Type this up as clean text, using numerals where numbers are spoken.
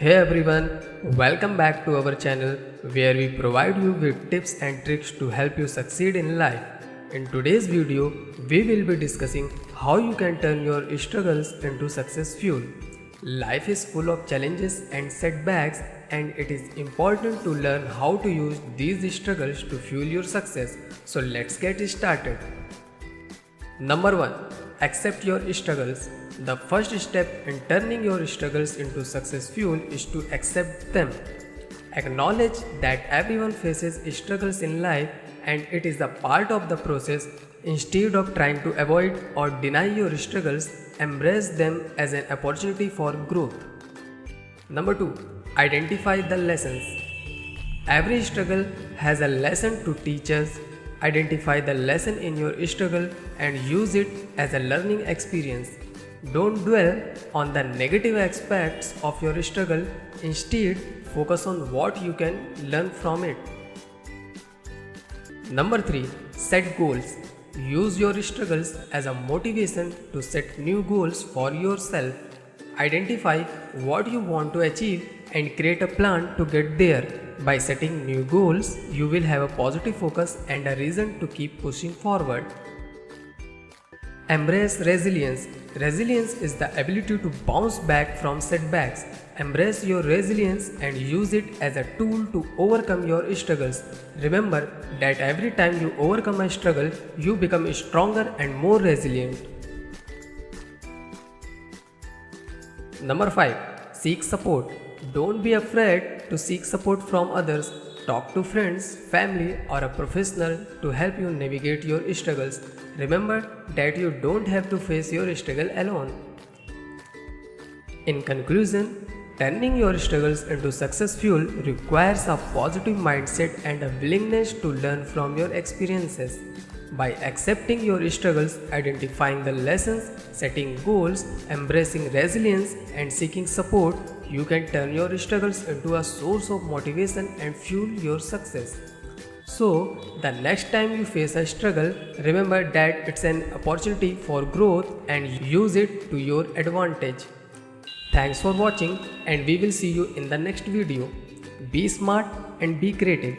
Hey everyone, welcome back to our channel where we provide you with tips and tricks to help you succeed in life. In today's video, we will be discussing how you can turn your struggles into success fuel. Life is full of challenges and setbacks, and it is important to learn how to use these struggles to fuel your success. So let's get started. Number 1. Accept your struggles. The first step in turning your struggles into success fuel is to accept them. Acknowledge that everyone faces struggles in life and it is a part of the process. Instead of trying to avoid or deny your struggles, embrace them as an opportunity for growth. Number 2. Identify the lessons. Every struggle has a lesson to teach us. Identify the lesson in your struggle and use it as a learning experience. Don't dwell on the negative aspects of your struggle. Instead, focus on what you can learn from it. Number 3. Set goals. Use your struggles as a motivation to set new goals for yourself. Identify what you want to achieve and create a plan to get there. By setting new goals, you will have a positive focus and a reason to keep pushing forward. Embrace resilience. Resilience is the ability to bounce back from setbacks. Embrace your resilience and use it as a tool to overcome your struggles. Remember that every time you overcome a struggle, you become stronger and more resilient. Number 5. Seek support. Don't be afraid to seek support from others. Talk to friends, family, or a professional to help you navigate your struggles. Remember that you don't have to face your struggle alone. In conclusion, turning your struggles into success fuel requires a positive mindset and a willingness to learn from your experiences. By accepting your struggles, identifying the lessons, setting goals, embracing resilience, and seeking support, you can turn your struggles into a source of motivation and fuel your success. So, the next time you face a struggle, remember that it's an opportunity for growth and use it to your advantage. Thanks for watching, and we will see you in the next video. Be smart and be creative.